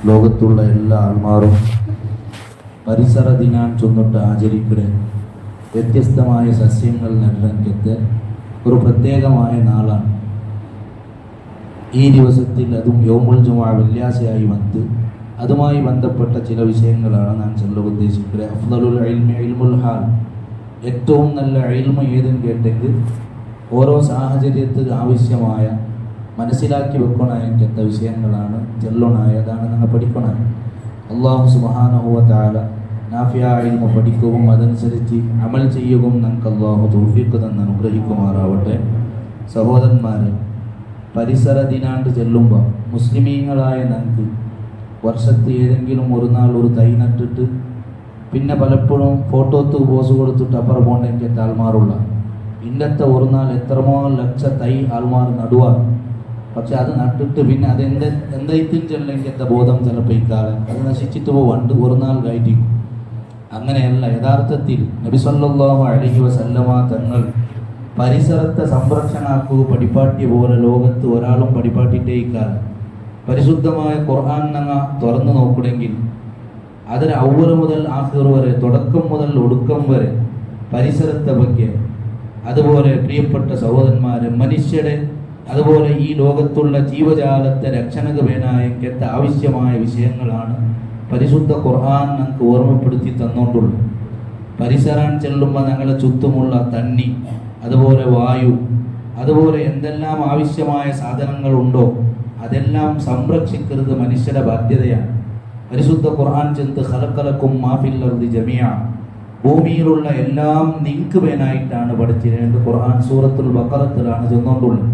ലോകത്തുള്ള എല്ലാ ആൾമാരും പരിസര ദിനാൻ ചൊന്നിട്ട് ആചരിക്കടെ വ്യത്യസ്തമായ സസ്യങ്ങൾ നടുരംഗത്ത് ഒരു പ്രത്യേകമായ നാളാണ്. ഈ ദിവസത്തിൽ അതും യൗമുൽ ജുമുഅ വെള്ളിയാഴ്ചയായി വന്ന് അതുമായി ബന്ധപ്പെട്ട ചില വിഷയങ്ങളാണ് ഞാൻ ചൊല്ലാൻ ഉദ്ദേശിക്കുന്നത്. അഫ്ളലുൽ ഇൽമി ഇൽമുൽ ഹാൽ, ഏറ്റവും നല്ല ഇൽമ ഏതെന്ന് കേട്ടെങ്കിൽ ഓരോ സാഹചര്യത്തിൽ ആവശ്യമായ മനസ്സിലാക്കി വെക്കണായിട്ട വിഷയങ്ങളാണ് ചൊല്ലണായതാണ് ഞങ്ങൾ പഠിക്കണായ. അല്ലാഹു സുബ്ഹാനഹു വ തആല നാഫിയായ ഇൽമ പഠിക്കുകയും അതനുസരിച്ച് അമൽ ചെയ്യുകയും നമുക്ക് അല്ലാഹു തൗഫീഖ് തന്ന് അനുഗ്രഹിക്കുമാറാവട്ടെ. സഹോദരന്മാരെ, പരിസര ദിനാണ്ട് ചെല്ലുമ്പോൾ മുസ്ലിമീങ്ങളായ നമുക്ക് വർഷത്തിൽ ഏതെങ്കിലും ഒരു നാൾ ഒരു തൈ നട്ടിട്ട് പിന്നെ പലപ്പോഴും ഫോട്ടോത്ത് പോസ് കൊടുത്തിട്ട് അപ്പുറം പോകേണ്ട ആൾമാരുള്ള ഇന്നത്തെ ഒരു നാൾ എത്രമോ ലക്ഷ തൈ ആൾമാർ നടുവാണ്. പക്ഷെ അത് നട്ടിട്ട് പിന്നെ അത് എന്തായിട്ടും ചെല്ലെങ്കിൽ ബോധം ചിലപ്പോൾ ഇക്കാലം അത് നശിച്ചിട്ട് പോവാണ്ട് ഒരു നാൾ കയറ്റിക്കും. അങ്ങനെയല്ല, യഥാർത്ഥത്തിൽ നബി സല്ലല്ലാഹു അലൈഹി വസല്ലമ തങ്ങൾ പരിസരത്തെ സംരക്ഷണാക്കുക പഠിപ്പാട്ടിയ പോലെ ലോകത്ത് ഒരാളും പഠിപ്പാട്ടിൻ്റെ ഇക്കാലം. പരിശുദ്ധമായ ഖുർആൻ ഞങ്ങൾ തുറന്നു നോക്കണമെങ്കിൽ അതിൽ അവ്വൽ മുതൽ ആഖിർ വരെ, തുടക്കം മുതൽ ഒടുക്കം വരെ പരിസരത്തെ ಬಗ್ಗೆ, അതുപോലെ പ്രിയപ്പെട്ട സഹോദരന്മാരെ, മനുഷ്യരെ, അതുപോലെ ഈ ലോകത്തുള്ള ജീവജാലത്തെ രക്ഷണക വേനായക്കത്തെ ആവശ്യമായ വിഷയങ്ങളാണ് പരിശുദ്ധ ഖുർആൻ നമുക്ക് ഓർമ്മപ്പെടുത്തി തന്നുകൊണ്ടുള്ളത്. പരിസരം ചെല്ലുമ്പോൾ ഞങ്ങളെ ചുറ്റുമുള്ള തണ്ണി, അതുപോലെ വായു, അതുപോലെ എന്തെല്ലാം ആവശ്യമായ സാധനങ്ങളുണ്ടോ അതെല്ലാം സംരക്ഷിക്കുന്നത് മനുഷ്യരുടെ ബാധ്യതയാണ്. പരിശുദ്ധ ഖുർആൻ ചെന്ന് ഖലഖലക്കും മാ ഫിൽ അർദി ജമീഅ, ഭൂമിയിലുള്ള എല്ലാം നിങ്ങൾക്ക് വേനായിട്ടാണ് പഠിച്ചിരുന്നത്. ഖുർആൻ സൂറത്തുൽ ബഖറത്തിലാണ് ചെന്നുകൊണ്ടുള്ളത്.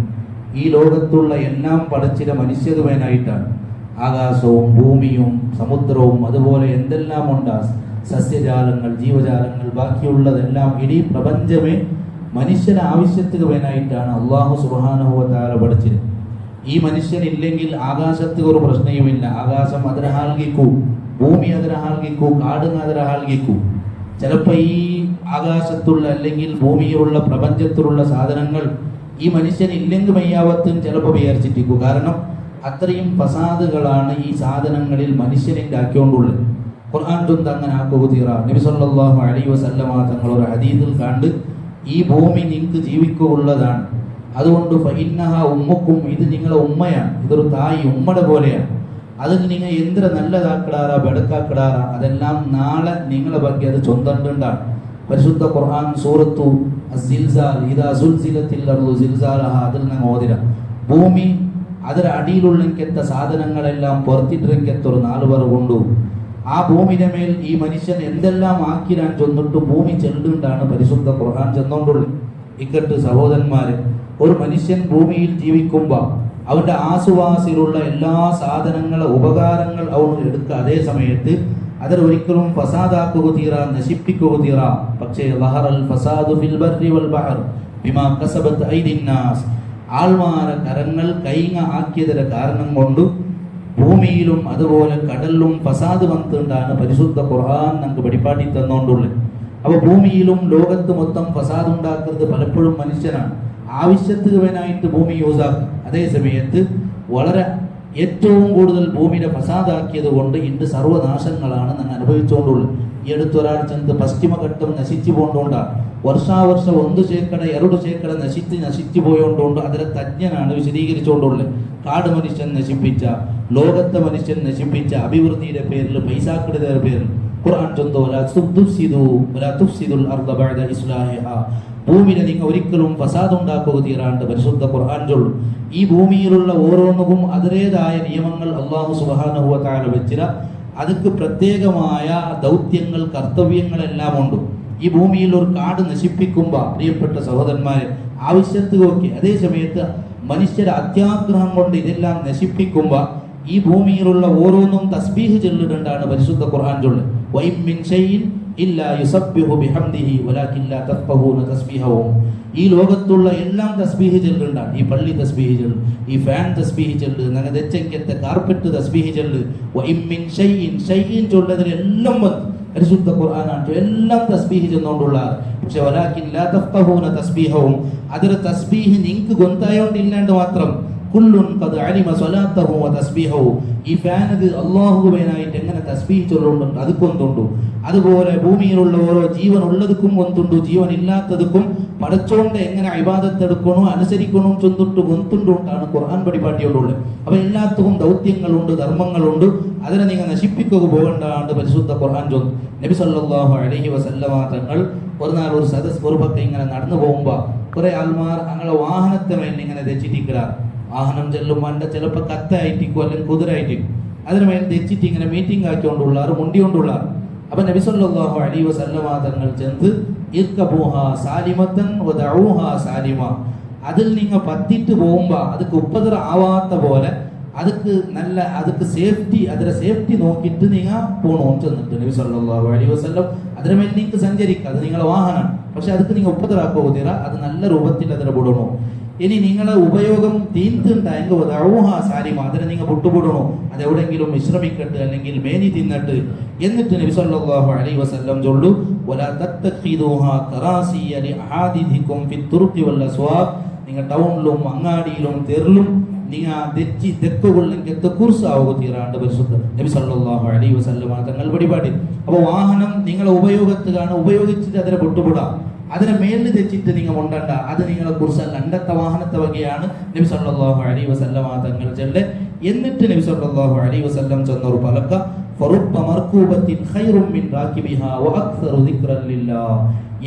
ഈ ലോകത്തുള്ള എല്ലാം പഠിച്ചിര മനുഷ്യർക്ക് വേനായിട്ടാണ്. ആകാശവും ഭൂമിയും സമുദ്രവും അതുപോലെ എന്തെല്ലാം ഉണ്ട്, സസ്യജാലങ്ങൾ, ജീവജാലങ്ങൾ, ബാക്കിയുള്ളതെല്ലാം ഇടീ പ്രപഞ്ചമേ മനുഷ്യന്റെ ആവശ്യത്തിന് വേനായിട്ടാണ് അല്ലാഹു സുബ്ഹാനഹു വ തആല പഠിച്ചത്. ഈ മനുഷ്യനില്ലെങ്കിൽ ആകാശത്ത് ഒരു പ്രശ്നവുമില്ല. ആകാശം അതിനെ ഹാൽകിക്കൂ, ഭൂമി അതിനെ ഹാൽകിക്കൂ, കാടും അതിനെ ഹാൽകിക്കൂ. ചിലപ്പോൾ ഈ ആകാശത്തുള്ള അല്ലെങ്കിൽ ഭൂമിയിലുള്ള പ്രപഞ്ചത്തിലുള്ള സാധനങ്ങൾ ഈ മനുഷ്യനില്ലെങ്കിൽ മയ്യാവത്തും ചിലപ്പോൾ വിചാരിച്ചിട്ടിരിക്കും. കാരണം അത്രയും ഫസാദുകളാണ് ഈ സാധനങ്ങളിൽ മനുഷ്യനിൻ്റെ ആക്കിക്കൊണ്ടുള്ളത്. ഖുർആൻ ചൊന്ത് അങ്ങനെ ആക്കുക തീറ. നബി സല്ലല്ലാഹു അലൈഹി വസല്ലമ തങ്ങൾ ഒരു ഹദീസിൽ കണ്ട് ഈ ഭൂമി നിങ്ങൾക്ക് ജീവിക്കുള്ളതാണ്, അതുകൊണ്ട് ഫഇന്നഹ ഉമ്മുക്കും, ഇത് നിങ്ങളെ ഉമ്മയാണ്, ഇതൊരു തായി ഉമ്മയുടെ പോലെയാണ്. അതിന് നിങ്ങൾ എന്തിനാ നല്ലതാക്കിടാറാ ബെടക്കാക്കിടാറാ അതെല്ലാം നാളെ നിങ്ങളെ ಬಗ್ಗೆ അത് ചൊന്തണ്ടാണ്. പരിശുദ്ധ ഖുർആൻ സൂറത്തു അസ്സിൽസാൽ, ഇദാ സുൽസിലത്തിൽ അർളു സിൽസാലഹ, അതിൽ നിങ്ങൾ ഓതിര ഭൂമി അതിൽ അടിയിലുള്ളെത്ത സാധനങ്ങളെല്ലാം പുറത്തിട്ടിരക്കെത്തൊരു നാല് പേർ കൊണ്ടു ആ ഭൂമിയുടെ മേൽ ഈ മനുഷ്യൻ എന്തെല്ലാം ആക്കിരാൻ ചൊന്നിട്ട് ഭൂമി ചെല്ലുണ്ടാണ് പരിശുദ്ധ ഖുർആൻ ചെന്നോണ്ടുള്ളത്. ഇക്കട്ട് സഹോദരന്മാരെ, ഒരു മനുഷ്യൻ ഭൂമിയിൽ ജീവിക്കുമ്പോൾ അവന്റെ ആസുവാസിലുള്ള എല്ലാ സാധനങ്ങളെ ഉപകാരങ്ങൾ അവൻ എടുക്കുക. അതേ സമയത്ത് അതിൽ ഒരിക്കലും ഫസാദാക്കുക തീറ, നശിപ്പിക്കുക തീറ. പക്ഷേ ലഹറൽ ഫസാദു ഫിൽ ബർരി വൽ ബഹർ ബിമാ കസബത് ഐദിന്നാസ്, ആൾമാരെ കരങ്ങൾ കൈങ്ങ ആക്കിയതിന്റെ കാരണം കൊണ്ട് ഭൂമിയിലും അതുപോലെ കടലിലും ഫസാദ് വന്നിട്ടുണ്ടാണ് പരിശുദ്ധ ഖുർആൻ നമുക്ക് പഠിപ്പാട്ടി തന്നുകൊണ്ടുള്ളത്. അപ്പോൾ ഭൂമിയിലും ലോകത്ത് മൊത്തം ഫസാദ് ഉണ്ടാക്കുന്നത് പലപ്പോഴും മനുഷ്യനാണ്. ആവശ്യത്തിന് വേനായിട്ട് ഭൂമി യൂസാക്കും. അതേ സമയത്ത് വളരെ ഏറ്റവും കൂടുതൽ ഭൂമിയുടെ ഫസാദാക്കിയത് കൊണ്ട് ഇന്ന് സർവ്വനാശങ്ങളാണ് ഞങ്ങൾ അനുഭവിച്ചുകൊണ്ടുള്ളത്. ഈ അടുത്തൊരാൾ ചെന്ന് പശ്ചിമഘട്ടം നശിച്ചു പോകൊണ്ടുകൊണ്ടാണ് വർഷാവർഷം 1% നശിച്ചു പോയോണ്ടുകൊണ്ട് അതിലെ തജ്ഞനാണ് വിശദീകരിച്ചുകൊണ്ടുള്ളത്. കാട് മനുഷ്യൻ നശിപ്പിച്ച, ലോകത്തെ മനുഷ്യൻ നശിപ്പിച്ച അഭിവൃദ്ധിയുടെ പേരിൽ, പൈസാക്കിയുടെ പേരിൽ ഖുർആൻ ചൊന്തോ ഭൂമിയെ നിങ്ങൾ ഒരിക്കലും ഫസാദ് ഉണ്ടാക്കുക തീരാണ്ട് പരിശുദ്ധ ഖുർആൻ ചൊല്ലും. ഈ ഭൂമിയിലുള്ള ഓരോന്നും അതിൻ്റെതായ നിയമങ്ങൾ അല്ലാഹു സുബ്ഹാനഹു വ തആല വെച്ചിര. അതിക്ക് പ്രത്യേകമായ ദൗത്യങ്ങൾ, കർത്തവ്യങ്ങളെല്ലാം ഉണ്ട്. ഈ ഭൂമിയിൽ ഒരു കാട് നശിപ്പിക്കുമ്പോൾ പ്രിയപ്പെട്ട സഹോദരന്മാരെ ആവശ്യത്തിന് നോക്കി, അതേ സമയത്ത് മനുഷ്യരുടെ അത്യാഗ്രഹം കൊണ്ട് ഇതെല്ലാം നശിപ്പിക്കുമ്പോൾ ഈ ഭൂമിയിലുള്ള ഓരോന്നും തസ്ബീഹ് ചൊല്ലിട്ടുണ്ടാണ് പരിശുദ്ധ ഖുർആൻ ചൊല്ല്. വഇൻ മിൻ ഷൈഇൻ ഇല്ലാ യുസബ്ബിഹു ബിഹംദിഹി വലാകിൻ ലാ തഫഖഹൂന തസ്ബീഹഹും, ഈ ലോകത്തുള്ള എല്ലാം തസ്ബീഹ് ചൊല്ലുണ്ടാണ്. ഈ പള്ളി തസ്ബീഹ് ചൊല്ല്, ഈ ഫാൻ തസ്ബീഹ് ചൊല്ല്, ഞങ്ങൾ തെച്ചെങ്കത്തെ കാർപ്പറ്റ് തസ്ബീഹ് ചൊല്ല്. വഇൻ മിൻ ഷൈഇൻ, ഷൈഇൻ ചൊല്ലതിൽ എല്ലാം വന്ന് പരിശുദ്ധ ഖുർആനാണ് എല്ലാം തസ്ബീഹ് ചെന്നുകൊണ്ടുള്ള. പക്ഷെ വലാകിൻ ലാ തഫഖഹൂന തസ്ബീഹഹും, അതിൽ തസ്ബീഹ് നിങ്ങൾക്ക് ഗൊന്തായോണ്ടില്ലാണ്ട് മാത്രം കുല്ലുൻ ഖദ് അലിമ സ്വലാത്തഹു വ തസ്ബീഹു. ഈ ഫാനത് അല്ലാഹുവിനായിട്ട് എങ്ങനെ തസ്ബീഹ് ചൊല്ലുന്നുണ്ട് അത് കൊണ്ടുണ്ടു. അതുപോലെ ഭൂമിയിലുള്ള ഓരോ ജീവൻ ഉള്ളതുക്കും കൊണ്ടുണ്ടു, ജീവൻ ഇല്ലാത്തതുക്കും പടച്ചോണ്ട് എങ്ങനെ ഇബാദത്ത് എടുക്കണോ അനുസരിക്കണോ ചൊന്നിട്ട് കൊണ്ടുകൊണ്ടാണ് ഖുർആൻ പരിപാടിയോടുള്ളത്. അപ്പൊ എല്ലാത്തും ദൗത്യങ്ങളുണ്ട്, ധർമ്മങ്ങളുണ്ട്. അതിനെ നിങ്ങൾ നശിപ്പിക്കുക പോകണ്ടാണ്ട് പരിശുദ്ധ ഖുർആൻ ചൊന്നു. നബി സല്ലല്ലാഹു അലൈഹി വസല്ലമ തങ്ങൾ ഒരു നാൾ ഒരു സദസ് പുറത്തൊക്കെ ഇങ്ങനെ നടന്നു പോകുമ്പോ കുറെ ആൾമാർ അങ്ങനെ വാഹനത്തെ മേൽ ഇങ്ങനെ തെച്ചിട്ടിക്കാർ. വാഹനം ചെല്ലുമ്പോൾ എൻ്റെ ചിലപ്പോൾ കത്തായിട്ടിക്കും അല്ലെങ്കിൽ കുതിരായിട്ടിക്കും അതിന് മേൽ തെച്ചിട്ട് ഇങ്ങനെ മീറ്റിംഗ് ആക്കിക്കൊണ്ടുള്ളാർ, മുണ്ടിക്കൊണ്ടുള്ളാർ. അപ്പൊ നബി സല്ലല്ലാഹു അലൈഹി വസല്ലമ തങ്ങൾ ചെന്ന് ഇർകബൂഹാ സാലിമത്തൻ വദഊഹാ സാലിമ, അതിൽ നിങ്ങൾ പത്തിട്ട് പോകുമ്പോ അതുക്ക് ഉപദ്ര ആവാത്ത പോലെ അതുക്ക് സേഫ്റ്റി, അതിന്റെ സേഫ്റ്റി നോക്കിയിട്ട് നിങ്ങൾ പോകണം ചെന്നിട്ട് നബി സല്ലല്ലാഹു അലൈഹി വസല്ലം അതിന് മേൽ നിങ്ങൾക്ക് സഞ്ചരിക്കുക, അത് നിങ്ങളെ വാഹനം. പക്ഷെ അതൊക്കെ നിങ്ങൾ ഉപദ്രാക്കുക, അത് നല്ല രൂപത്തിൽ അതിനെ വിടണോ. ഇനി നിങ്ങളെ ഉപയോഗം തീർത്തുണ്ടായെങ്കിൽ സാലിമ, അതിനെ നിങ്ങൾ വിട്ടുപെടണോ, അതെവിടെയെങ്കിലും വിശ്രമിക്കട്ടെ അല്ലെങ്കിൽ മേനി തിന്നിട്ട്. എന്നിട്ട് നബി സല്ലല്ലാഹു അലൈഹി വസല്ലം ചൊല്ലു വലാ തത്തഖിദൂഹാ ഖറാസിയ ലിഅഹാദിദികും ഫിത്തുറുഖി വൽ അസ്വാഖ്. നിങ്ങൾ ടൗണിലും അങ്ങാടിയിലും തെറിലും നിങ്ങൾ തെക്കുകൊള്ളെങ്കിൽ കുർസാവുക തീരാണ്ട് പരിശുദ്ധ നബി സല്ലല്ലാഹു അലൈഹി വസല്ലം തങ്ങൾ പരിപാടി. അപ്പോൾ വാഹനം നിങ്ങളെ ഉപയോഗത്തിലാണ്, ഉപയോഗിച്ചിട്ട് അതിനെ വിട്ടുപെടാം. അതിനെ മേലിൽ തെച്ചിട്ട് നിങ്ങൾ ഉണ്ടണ്ട, അത് നിങ്ങളെ കുറിച്ചല്ല, അണ്ടത്തെ വാഹനത്തെ വകയാണ് നബി സല്ലല്ലാഹു അലൈഹി വസല്ലം തങ്ങൾ ചെല്ലെ. എന്നിട്ട് നബി സല്ലല്ലാഹു അലൈഹി വസല്ലം ചെന്നൊരു പലക്ക ഫറുബ്ബ മർകൂബത്തിൻ ഖൈറും മിൻ റാകിബിഹാ വഅക്സറു ദിക്റൻ ലില്ലാഹ്.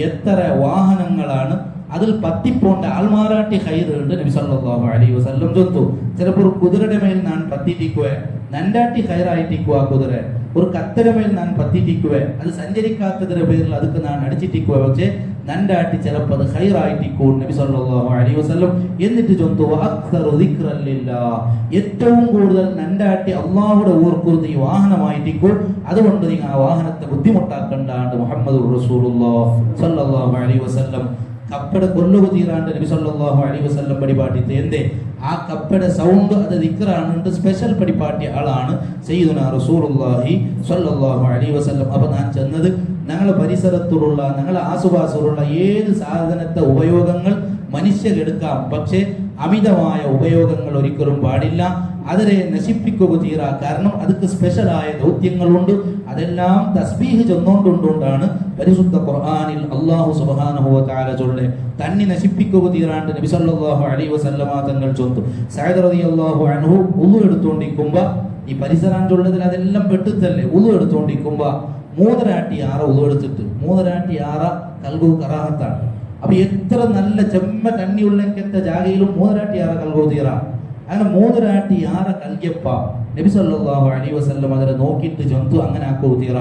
എത്ര വാഹനങ്ങളാണ് അതിൽ പത്തിപ്പോണ്ട ആൾമാറാട്ടി ഹൈറുണ്ട് നബി സല്ലല്ലാഹു അലൈഹി വസല്ലം ചൊന്നു. ചിലപ്പോൾ കുതിരയുടെ മേൽ ഞാൻ പത്തിട്ടിക്കുവേ, നണ്ടാട്ടി ഹൈറായിട്ടിക്കുക കുതിര. ഒരു കത്തര മേൽ ഞാൻ പത്തിട്ടിക്കുവേ, അത് സഞ്ചരിക്കാത്തതിന്റെ പേരിൽ അതൊക്കെ ഞാൻ അടിച്ചിട്ടിക്കുവേ, പക്ഷേ നണ്ടാട്ടി ചിലപ്പോൾ അത് ഹൈറായിട്ടിക്കൂ നബി സല്ലല്ലാഹു അലൈഹി വസല്ലം. എന്നിട്ട് ചൊന്നു വഅക്സറു ദിക്റൻ ലില്ലാഹ്, ഏറ്റവും കൂടുതൽ നണ്ടാട്ടി അള്ളാഹുടെ ഓർക്കുന്നത് ഈ വാഹനമായിട്ടിക്കൂ. അതുകൊണ്ട് നിങ്ങൾ ആ വാഹനത്തെ ബുദ്ധിമുട്ടാക്കണ്ടാണ്ട് മുഹമ്മദുർ റസൂലുള്ളാഹി സല്ലല്ലാഹു അലൈഹി വസല്ലം കപ്പയുടെ കൊല്ലുക തീരാണ്ട് നബി സല്ലല്ലാഹു അലൈഹി വസല്ലം പരിപാടിത്തെ എന്തേ ആ കപ്പയുടെ സൗണ്ട് അത് ദിക്റാണ്, സ്പെഷ്യൽ പരിപാടി ആളാണ് സയ്യിദുനാ റസൂലുള്ളാഹി സ്വല്ലല്ലാഹു അലൈഹി വസല്ലം. അപ്പൊ ഞാൻ ചെന്നത് ഞങ്ങളെ പരിസരത്തുള്ള ഞങ്ങളെ ആസുപാസുള്ള ഏത് സാധനത്തെ ഉപയോഗങ്ങൾ മനുഷ്യരെടുക്കാം, പക്ഷേ അമിതമായ ഉപയോഗങ്ങൾ ഒരിക്കലും പാടില്ല. അതിനെ നശിപ്പിക്കുക തീരാ, കാരണം അതൊക്കെ സ്പെഷ്യലായ ദൗത്യങ്ങളുണ്ട്. അതെല്ലാം തസ്ബീഹ് ചെന്നുകൊണ്ടുകൊണ്ടാണ് പരിശുദ്ധ ഖുർആനിൽ അല്ലാഹു സുബ്ഹാനഹു വ തആല ചൊല്ലെ തന്നെ നശിപ്പിക്കുക തീരാണ്ട് നബി സല്ലല്ലാഹു അലൈഹി വസല്ലമ തങ്ങൾ ചൊന്നു. സഅദ് റളിയല്ലാഹു അൻഹു ഉളു എടുത്തുകൊണ്ടിരിക്കുമ്പോ ഈ പരിസരം ചൊല്ലതിൽ അതെല്ലാം പെട്ടുത്തല്ലേ. ഉളു എടുത്തുകൊണ്ടിരിക്കുമ്പോ മൂന്നരാട്ടി ആറ ഉളു എടുത്തിട്ട് മൂന്നരാട്ടി ആറ കൽബു കറാഹത്താണ്. അപ്പൊ എത്ര നല്ല ചെമ്മ കണ്ണിയുള്ളെങ്കത്തെ ജാഗയിലും മൂന്നരാട്ടി ആറ കൽബു തീരാ. അങ്ങനെ മൂന്നരാട്ടി ആറ കൽയപ്പ നബി സല്ലല്ലാഹു അലൈഹി വസല്ലം അതിനെ നോക്കിയിട്ട് ചൊന്തു അങ്ങനെ ആക്കൂ തീറ,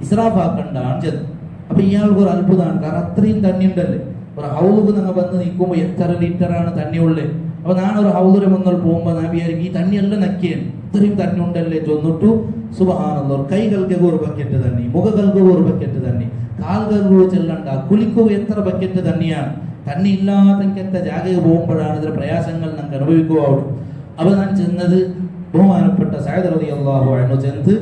ഇസ്രാഫാക്കണ്ടാണ് ചെന്ന്. അപ്പൊ ഇയാൾക്ക് ഒരു അത്ഭുതമാണ്, കാരണം അത്രയും തണ്ണി ഉണ്ടല്ലേ. ഒരു ഹൗലുക്ക് നിങ്ങൾ വന്ന് നിൽക്കുമ്പോ എത്ര ലിറ്ററാണ് തണ്ണി ഉള്ളത്. അപ്പൊ ഞാനൊരു ഹൗലുരെ മുന്നിൽ പോകുമ്പോ ഞാൻ വിചാരിക്കും ഈ തണ്ണിയെല്ലാം നക്കിയാണ്, ഇത്രയും തണ്ണി ഉണ്ടല്ലേ ചൊന്നിട്ടു. സുബ്ഹാനല്ലാഹ്, കൈകൾക്ക് ഒരു ബക്കറ്റ് തണ്ണി, മുഖകൾക്ക് ഒരു ബക്കറ്റ് തണ്ണി, കാലുകൾക്ക് ചെല്ലണ്ട, കുളിക്കുക എത്ര ബക്കറ്റ് തണ്ണിയാണ്. തണ്ണി ഇല്ലാതെ ജാഗയിൽ പോകുമ്പോഴാണ് ഇതിന്റെ പ്രയാസങ്ങൾ നമുക്ക് അനുഭവിക്കുക. അപ്പൊ ഞാൻ ചെന്നത് ബഹുമാനപ്പെട്ട സഅദ് റളിയല്ലാഹു അൻഹു ചെന്ന്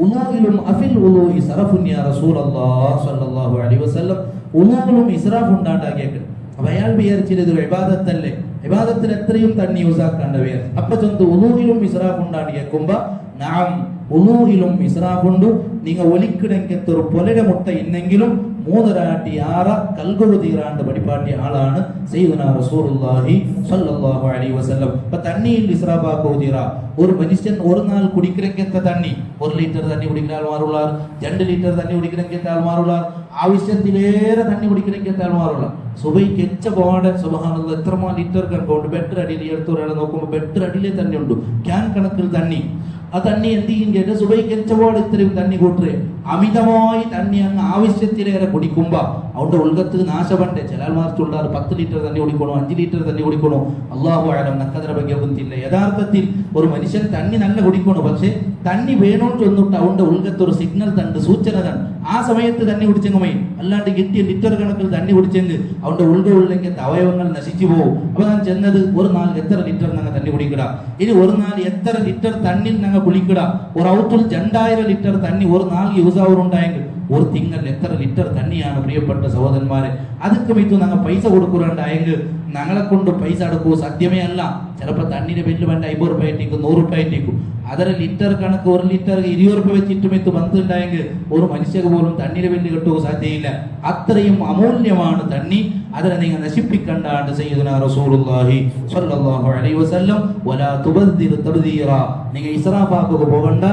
ഉളൂഇലും അഫിൽ ഉളൂഇ സറഫുൻ യാ റസൂലല്ലാഹ് സ്വല്ലല്ലാഹു അലൈഹി വസല്ലം, ഉളൂഇലും ഇസ്രാഫ് ഉണ്ടാണ്ടാക്കിയേക്ക്. അപ്പൊ അയാൾ വിചാരിച്ചില്ല ഇതൊരു ഇബാദത്തല്ലേ, ഇബാദത്തിന് എത്രയും തണ്ണി യൂസ് ആക്കാണ്ട വിചാരിച്ചു. അപ്പൊ ചെന്ന് ഉളൂഇലും ഇസ്രാഫ് ഉണ്ടാണ്ട് കേൾക്കുമ്പോ നാം ഉളൂഇലും ഇസ്രാഫുണ്ട്. നിങ്ങൾ ഒലിക്കിടങ്കത്തൊരു പൊലയുടെ മുട്ട ഇന്നെങ്കിലും മൂന്നരാട്ടി ആറ കൽകുഴു തീരാണ്ട് പഠിപ്പാട്ടിയ ആളാണ് സയ്യിദുനാ റസൂലുള്ളാഹി സ്വല്ലല്ലാഹു അലൈഹി വസല്ലം. അപ്പൊ തണ്ണിയിൽ ഇസ്രാഫാക്കോ തീരാ. ഒരു മനുഷ്യൻ ഒരു നാൾ കുടിക്കരക്കത്തെ തണ്ണി 1 ലിറ്റർ തണ്ണി കുടിക്കുന്ന ആൾമാരുള്ള, 2 ലിറ്റർ തണ്ണി കുടിക്കരക്കത്തെ ആൾമാരുള്ള, ആവശ്യത്തിലേറെ തണ്ണി കുടിക്കരക്കത്തെ ആൾമാരുള്ള. സുബൈക്ക് എച്ച പോകാതെ സുബ്ഹാനല്ലാഹ് എത്രമാ ലിറ്റർ കണക്കുണ്ട്. ബെറ്റർ അടിയിൽ എടുത്ത് ഒരാളെ നോക്കുമ്പോൾ ബെറ്റർ അടിയിലെ തണ്ണി ഉണ്ട്, ക്യാൻ കണക്കിൽ തണ്ണി. ആ തണ്ണി എന്ത് ചെയ്യും കേട്ട് സുബൈക്ക് എച്ചപാട് ഇത്രയും തണ്ണി കൂട്ടേ. അമിതമായി തണ്ണി അങ്ങ് ആവശ്യത്തിലേറെ കുടിക്കുമ്പോ അവന്റെ ഉൾഗത്ത് നാശപണ്ടേ. ചില ആൾമാർക്കുണ്ടാറ് 10 ലിറ്റർ തണ്ണി കുടിക്കണോ, 5 ലിറ്റർ തണ്ണി കുടിക്കണോ, അല്ലാഹു അഅലം, നക്കതിനെ ಬಗ್ಗೆ ಗೊತ್ತಿಲ್ಲ. യഥാർത്ഥത്തിൽ ഒരു മനുഷ്യൻ തണ്ണി നല്ല കുടിക്കണോ, പക്ഷെ തണ്ണി വേണോന്ന് ചൊന്നിട്ട് അവന്റെ ഉൾഗത്ത് ഒരു സിഗ്നൽ തണ്ട്, സൂചന തണ്ട്. ആ സമയത്ത് തണ്ണി കുടിച്ചെങ്ങുമേ, അല്ലാണ്ട് കിട്ടിയ ലിറ്റർ കണക്കിൽ തണ്ണി കുടിച്ചെങ്കിൽ അവന്റെ ഉള്ളിലേക്ക് അവയവങ്ങൾ നശിച്ചു പോകും. അപ്പൊ ഞാൻ ചെന്നത് ഒരു നാൾ എത്ര ലിറ്റർ ഞങ്ങൾ തണ്ണി കുടിക്കട, ഇനി ഒരു നാൾ എത്ര ലിറ്റർ തണ്ണിൽ ഞങ്ങൾ കുളിക്കട. ഒരു ഔത്തിൽ 2000 ലിറ്റർ തണ്ണി ഒരു നാൾ യൂസ് ആവുന്നുണ്ടായെങ്കിൽ ഒരു തിങ്കൾ എത്ര ലിറ്റർ തണ്ണിയാണ് പ്രിയപ്പെട്ട സഹോദരന്മാരെ. അതൊക്കെ മിത്തു ഞങ്ങൾ പൈസ കൊടുക്കുന്നുണ്ടായെങ്കിൽ ഞങ്ങളെ കൊണ്ട് പൈസ അടക്കൂ സത്യമേ അല്ല. ചിലപ്പോൾ തണ്ണിന്റെ ബില്ല് വേണ്ട 50 രൂപ ആയിട്ടേക്കും 100 രൂപ ആയിട്ടേക്കും. ಅದರ ಲೀಟರ್ ಕಣಕ್ಕೆ 1 ಲೀಟರ್ಗೆ 20 ರೂಪಾಯಿ വെച്ചിട്ട് മെത്ത് ബന്ധുണ്ടായെങ്കിൽ ഒരു മനുഷ്യക്ക് പോലും തണ്ണീര് ബില്ല് കിട്ടുക സാധ്യയില്ല. അത്രയും അമൂല്യമാണ് തണ്ണി. അതിനെ നിങ്ങൾ നശിപ്പിക്കണ്ടാണ്ട് സയ്യിദുനാ റസൂലുള്ളാഹി സ്വല്ലല്ലാഹു അലൈഹി വസല്ലം വലാ തുബദ്ദിർ തബ്ദീറ, നിങ്ങൾ ഇസ്രാഫാക്കുക പോകണ്ട.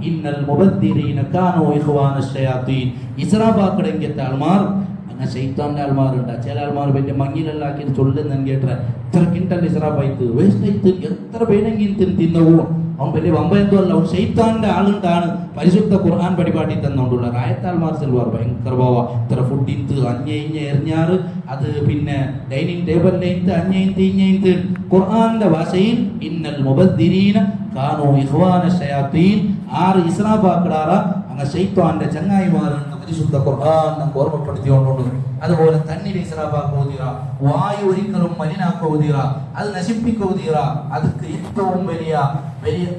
ഇന്നൽ മുബദ്ദിരീന കാനൂ ഇഖ്വാന ശയാത്തീൻ, ഇസ്രാഫാക്കടെങ്കിൽ ആൾമാർ അങ്ങനെ ശൈത്താന്റെ ആൾമാരുണ്ട്. ചില ആൾമാർ വലിയ മങ്ങിലെല്ലാക്കി ചൊല്ലുന്ന കേട്ട ഇത്ര കിണ്ടൽ ഇസ്രാഫായിട്ട് വേസ്റ്റ് ആയിട്ട് എത്ര പേരെങ്കിൽ തിന്നവോ അവൻ വലിയ വമ്പ എന്തോ അല്ല, അവൻ ശൈത്താന്റെ ആളുണ്ടാണ്. പരിശുദ്ധ ഖുർആൻ പരിപാടി തന്നുകൊണ്ടുള്ള റായത്താൽമാർ ചെൽവാർ ഭയങ്കര പോവാ. ഇത്ര ഫുഡിന്ത് അഞ്ഞയിഞ്ഞ് എറിഞ്ഞാറ് അത് പിന്നെ ഡൈനിങ് ടേബിളിലേക്ക് അഞ്ഞയിന്ത് ഖുർആന്റെ ഭാഷയിൽ ഇന്നൽ മുബദ്ദിരീന കാനൂ ഇഖ്വാന ശയാത്തീൻ, 6 ഇസ്രാഫാക്കടാറ അങ്ങനെ ശൈത്താന്റെ ചങ്ങായിമാരുണ്ട് പരിശുദ്ധ ഖുർആൻ നമുക്ക് ഓർമ്മപ്പെടുത്തിക്കൊണ്ടുണ്ട്. അതുപോലെ തന്നിൽ ഇസ്രാഫാക്കുക, വായു ഒരിക്കലും മലിനാക്കുക, അത് നശിപ്പിക്കുക. അതൊക്കെ ഏറ്റവും വലിയ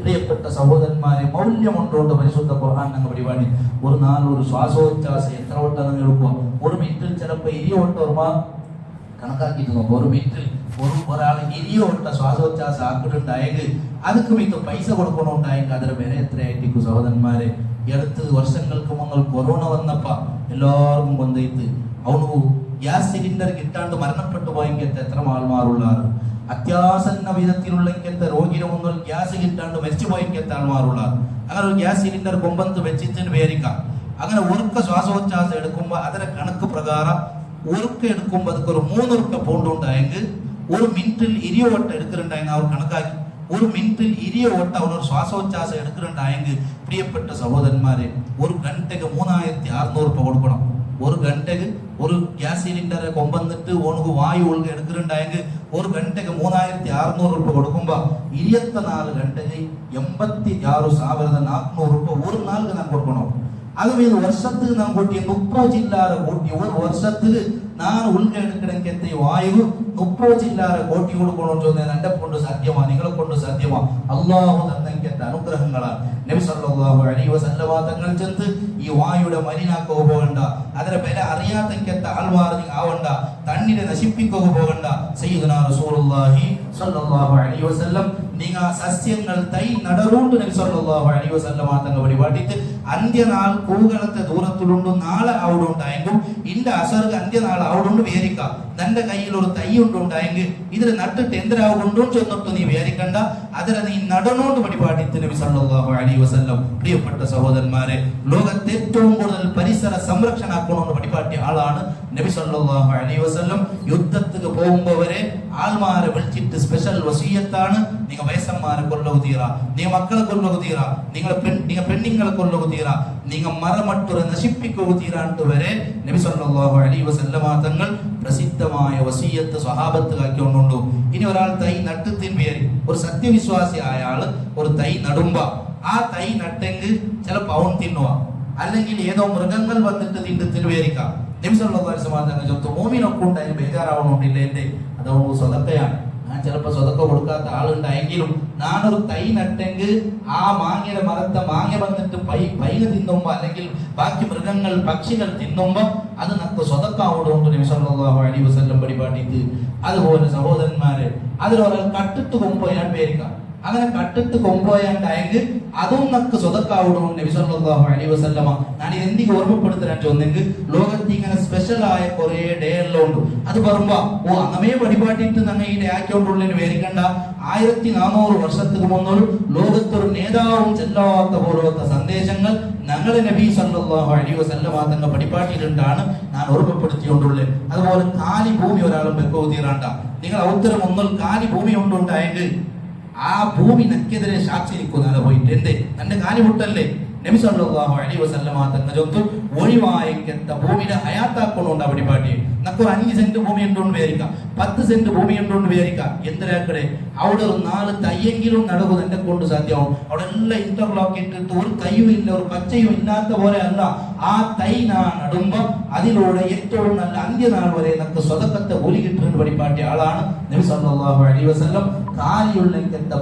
പ്രിയപ്പെട്ട സഹോദരന്മാരെ മൗല്യമുണ്ടോണ്ട് പരിശുദ്ധ ഖുർആൻ ഞങ്ങൾ പരിപാടി. ഒരു ശ്വാസോച്ഛ്വാസം എത്ര വട്ടം നിങ്ങൾ എടുക്കുക? 1 മിനിറ്റിൽ ചിലപ്പോൾ 20 വട്ടം ഓർമ്മ കണക്കാക്കിയിട്ട് നോക്കുക. 1 മിനിറ്റിൽ ഒരാൾ 20 വട്ടം ശ്വാസോച്ഛ്വാസം ആക്കിയിട്ടുണ്ടായെങ്കിൽ അതൊക്കെ മിക്ക പൈസ കൊടുക്കണമുണ്ടായെങ്കിൽ അതിന് വില എത്രയായിരിക്കും സഹോദരന്മാരെ? ഈ അടുത്ത് വർഷങ്ങൾക്ക് മുമ്പ് കൊറോണ വന്നപ്പോ എല്ലാവർക്കും കൊണ്ടേത്ത് അവന് ഗ്യാസ് സിലിണ്ടർ കിട്ടാണ്ട് മരണപ്പെട്ടു പോയെങ്കിൽ എത്ര ആൾമാറുള്ളാറ്, അത്യാസന്ന വിധത്തിലുള്ള രോഗിയുടെ മുന്നിൽ ഗ്യാസ് കിട്ടാണ്ട് മരിച്ചു പോയെങ്കിൽ ആൾമാറുള്ളാറ്. അങ്ങനെ ഒരു ഗ്യാസ് സിലിണ്ടർ കൊമ്പത്ത് വെച്ചിട്ട് പേരിക്കാം. അങ്ങനെ ഉറുക്ക ശ്വാസോച്ഛ്വാസം എടുക്കുമ്പോൾ അതിന്റെ കണക്ക് പ്രകാരം ഉറുക്ക എടുക്കുമ്പോൾ അതൊക്കെ ഒരു 3 ഉറുക്ക പോണ്ടുണ്ടായെങ്കിൽ 1 മിനിറ്റിൽ 20 വട്ടം എടുക്കുന്നുണ്ടായെങ്കിൽ അവർ കണക്കാക്കി. 1 മിനിറ്റിൽ 20 വട്ടം അവനൊരു ശ്വാസോച്ഛ്വാസം എടുക്കുന്നുണ്ടായെങ്കിൽ പ്രിയപ്പെട്ട സഹോദരന്മാരെ 1 ഗಂಟೆಗೆ 3600 രൂപ കൊടുക്കണം. 1 ഗಂಟೆಗೆ ഒരു ഗ്യാസ് സിലിണ്ടറെ കൊമ്പന്നിട്ട് ഓണക്ക് വായു ഒഴുക എടുക്കുന്നുണ്ടായെങ്കിൽ 1 ഗಂಟೆಗೆ 3600 രൂപ കൊടുക്കുമ്പോ 24 ಗಂಟೆಗೆ 86,400 രൂപ ഒരു നാൾക്ക് നാം കൊടുക്കണം. അതുമേ വർഷത്തിൽ നാം കൂട്ടി 30 ജില്ലാരെ കൂട്ടി ഒരു വർഷത്തിൽ ನಾನು ಉಳ್ಗೆ എടുക്കണമെങ്കിൽ വായു 30 ജില്ലാരെ കോട്ടി കൊടുക്കണമെന്ന് ചോദിച്ചാൽ എന്നെ കൊണ്ട് സാധ്യമാ, നിങ്ങളെ കൊണ്ട് സാധ്യമാ? അള്ളാഹു തന്നെങ്കിൽ അനുഗ്രഹങ്ങളാണ്. നബി സല്ലല്ലാഹു അലൈഹി വസല്ലമ തങ്ങൾ ചെന്ന് ഈ വായുടെ മലിനാക്കുക പോകണ്ട, അതിന്റെ വില അറിയാതെങ്കിൽ ആൾമാർ ആവണ്ട, തണ്ണിനെ നശിപ്പിക്കുക പോകണ്ട. സയ്യിദുനാ റസൂലുള്ളാഹി സല്ലല്ലാഹു അലൈഹി വസല്ലം നിങ്ങൾ സസ്യങ്ങൾ തൈ നടറുകൊണ്ട് നബി സല്ലല്ലാഹു അലൈഹി വസല്ലമ തങ്ങൾ പരിപാടിയിട്ട് അന്ത്യനാൾ കൂകളത്തെ ദൂരത്തിലുണ്ട്, നാളെ അവിടെ ഉണ്ടായെങ്കിൽ ഇന്റെ അസർക്ക് അന്ത്യനാൾ അവിടെ ഉണ്ട് വിചാരിക്കാം. തന്റെ കയ്യിൽ ഒരു തൈ ഉണ്ടായെങ്കിൽ ഇതിൽ നട്ടിട്ട് എന്തിനാവുകൊണ്ടോ ചെന്നിട്ട് നീ വിചാരിക്കണ്ട, അതിനെ നീ നടനോണ്ട് പരിപാടിയിട്ട് നബി സല്ലല്ലാഹു അലൈഹി വസല്ലം. പ്രിയപ്പെട്ട സഹോദരന്മാരെ, ലോകത്തെ ഏറ്റവും കൂടുതൽ പരിസര സംരക്ഷണാക്കണമെന്ന് പരിപാടിയ ആളാണ് നബി സല്ലല്ലാഹു അലൈഹി വസല്ലം. യുദ്ധത്തിന് പോകുമ്പോൾ വരെ ആൾമാരെ വിളിച്ചിട്ട് സ്പെഷ്യൽ വസീയത്താണ്, നിങ്ങൾ വയസ്സന്മാരെ കൊല്ലവു തീറ, നിങ്ങൾ മക്കളെ കൊല്ലവു തീറ, നിങ്ങൾ പെണ്ണുങ്ങളെ കൊല്ലവു തീറ, നിങ്ങൾ മരമട്ടുറെ നശിപ്പിക്കുക തീരാണ്ട് വരെ നബി സല്ലല്ലാഹു അലൈഹി വസല്ലമ തങ്ങൾ പ്രസിദ്ധമായ വസീയത്ത് സ്വഹാബത്ത് ആക്കിക്കൊണ്ടുണ്ടു. ഇനി ഒരാൾ തൈ നട്ടുത്തിന് പേര് ഒരു സത്യവിശ്വാസി ആയ ആള് ഒരു തൈ നടുമ്പോ ആ തൈ നട്ടെങ്കിൽ ചിലപ്പോൾ അവൻ തിന്നുക, അല്ലെങ്കിൽ ഏതോ മൃഗങ്ങൾ വന്നിട്ട് തിന്നു പേരിക്കാം. നബി സല്ലല്ലാഹു അലൈഹി വസല്ലം തങ്ങൾ ചൊല്ലുന്നു, മോമിനൊക്കെ ഉണ്ടായി ബേജാറാവണമെന്നില്ല, എന്റെ അതൊന്നും സ്വതക്കയാണ്. ഞാൻ ചിലപ്പോൾ സ്വതക്ക കൊടുക്കാത്ത ആളുണ്ടായെങ്കിലും ഞാനൊരു തൈ നട്ടെങ്കിൽ ആ മാങ്ങയുടെ മരത്തെ മാങ്ങ വന്നിട്ട് പൈക തിന്നുമ്പോ അല്ലെങ്കിൽ ബാക്കി മൃഗങ്ങൾ പക്ഷികൾ തിന്നുമ്പോ അത് നമുക്ക് സ്വതക്കാവുകൊണ്ട് നബി സല്ലല്ലാഹു അലൈഹി വസല്ലം പരിപാടിക്ക്. അതുപോലെ സഹോദരന്മാരെ, അതിലൊരാൾ കട്ടിട്ട് കൊമ്പോയാൻ പേരിക്കാം. അങ്ങനെ കട്ടിട്ട് കൊമ്പോയാണ്ടായെങ്കിൽ അതും നമുക്ക് സ്വതക്കാവുകൊണ്ട് നബി സല്ലല്ലാഹു അലൈഹി വസല്ലമ. ഞാൻ എന്തിക്ക് ഓർമ്മപ്പെടുത്തരാൻ ചോദിച്ചെങ്കിൽ ലോകത്ത് ഇങ്ങനെ സ്പെഷ്യലായ കുറെ ഡേ എല്ലാം ഉണ്ട്. അത് പറയുമ്പോ അങ്ങനെ പരിപാടിയിട്ട് ഞങ്ങൾ ഈ ഡേ ആക്കിക്കൊണ്ടുള്ളതിന് പേരിക്കണ്ട. 1400 വർഷത്തിന് മുന്നോട്ട് ലോകത്തൊരു നേതാവും ചെല്ലാത്ത പോലത്തെ സന്ദേശങ്ങൾ ഞങ്ങളുടെ നബി സല്ലല്ലാഹു അലൈഹി വസല്ലമ തങ്ങൾ പരിപാടിയിലുണ്ടാണ് ഞാൻ ഓർമ്മപ്പെടുത്തിക്കൊണ്ടുള്ളത്. അതുപോലെ കാലി ഭൂമി ഒരാളും വെക്കോ തീരാണ്ട. നിങ്ങൾ ഉത്തരം ഒന്നിൽ കാലി ഭൂമി കൊണ്ടുണ്ടായെങ്കിൽ ആ ഭൂമി നക്കെതിരെ സാക്ഷിരിക്കുന്ന പോയിട്ട് എന്തേ തന്റെ കാലി മുട്ടല്ലേ? നബി സല്ലല്ലാഹു അലൈഹി വസല്ലമ തങ്ങൾ ചൊല്ലുന്നു, ഒഴിവായിക്കത്ത ഭൂമിയുടെ ഹയാത്താക്കണോണ്ട് പരിപാടി. നക്കൊരു 5 സെന്റ് ഭൂമി ഉണ്ടോന്ന് വിചാരിക്കാം, 10 സെന്റ് ഭൂമി ഉണ്ടോന്ന് വിചാരിക്കാം. എന്തിനാക്കടെ അവിടെ ഒരു 4 തയ്യെങ്കിലും നടക്കും എന്നെ കൊണ്ട് സാധ്യമാവും. അവിടെ എല്ലാം ഇന്റർലോക്ക് ഇട്ടിട്ട് ഒരു തൈയും ഇല്ല, ഒരു പച്ചയും ഇല്ലാത്ത പോലെ അല്ല. ആ തൈ നടുമ്പോ അതിലൂടെ ഏറ്റവും നല്ല അന്ത്യനാൾ വരെ നമുക്ക് സ്വതക്കത്തെ കൂലി കിട്ടുന്ന പരിപാടിയ ആളാണ് നബി സല്ലല്ലാഹു അലൈഹി വസല്ലം. കാലിയുള്ള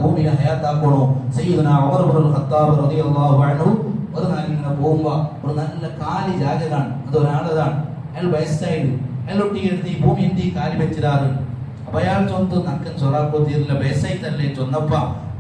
ഭൂമിയെ ഹയാത്താക്കണോ? സയ്യിദുനാ ഉമർ ഇബ്നുൽ ഖത്താബ് റളിയല്ലാഹു അൻഹു ഒരു നാൾ ഇങ്ങനെ പോകുമ്പോ ഒരു നല്ല കാലി ജാഗതാണ്, അത് ഒരാളതാണ്. അയാൾ വയസ്സായിട്ട് അയാളൊട്ടി എടുത്ത് ഈ ഭൂമി എന്ത് കാലി വെച്ചിടാറ്. അപ്പൊ അയാൾ ചൊന്ത് നക്കൻ ചൊറാക്കോ തീരില്ല ബേസൈത്തല്ലേ ചൊന്നപ്പ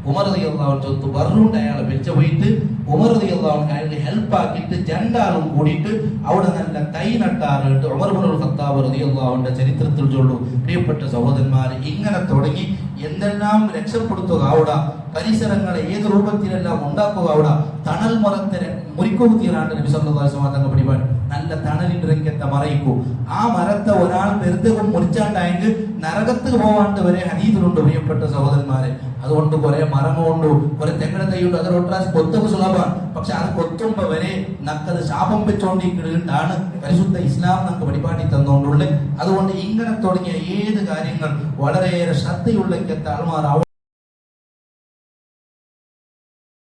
ഉമർ റളിയല്ലാഹു ചൊത്ത് ബറുണ്ട് അയാളെ പിടിച്ചു പോയിട്ട് ഉമർ റളിയല്ലാഹു അയാൾക്ക് ഹെൽപ്പ് ആക്കിയിട്ട് രണ്ടാളും കൂടിയിട്ട് അവിടെ നല്ല കൈ നട്ടാറിട്ട് ഉമർ ഇബ്നുൽ ഖത്താബ് റളിയല്ലാഹുവിന്റെ ചരിത്രത്തിൽ ചൊല്ലു. പ്രിയപ്പെട്ട സഹോദരന്മാരെ, ഇങ്ങനെ തുടങ്ങി എന്തെല്ലാം രക്ഷപ്പെടുത്തുക അവിടെ, പരിസരങ്ങളെ ഏത് രൂപത്തിലെല്ലാം ഉണ്ടാക്കുക അവിടെ. തണൽ മറത്തെ മുറിക്കുകുത്തിയാണ് നബി സല്ലല്ലാഹു അലൈഹി വസല്ലം തങ്ങൾ പരിപാടി. നല്ല തണലിന്റെ രംഗത്തെ മറയിക്കൂ. ആ മരത്തെ ഒരാൾ വെറുതെ മുറിച്ചാണ്ടായെങ്കിൽ നരകത്ത് പോവാണ്ട് വരെ ഹദീസിലുണ്ട് പ്രിയപ്പെട്ട സഹോദരന്മാരെ. അതുകൊണ്ട് കുറെ മരമുണ്ട്, കുറെ തെങ്ങണ തൈയുണ്ട്, അത് ഒട്ടാസ് കൊത്തൊക്കെ സുലഭമാണ്. പക്ഷെ അത് കൊത്തുമ്പോ വരെ നക്കത് ശാപം വെച്ചോണ്ടിരിക്കുന്നതാണ് പരിശുദ്ധ ഇസ്ലാം നമുക്ക് പരിപാടി തന്നുകൊണ്ടുള്ളത്. അതുകൊണ്ട് ഇങ്ങനെ തുടങ്ങിയ ഏത് കാര്യങ്ങൾ വളരെയേറെ ശ്രദ്ധയുള്ള ആൾമാർ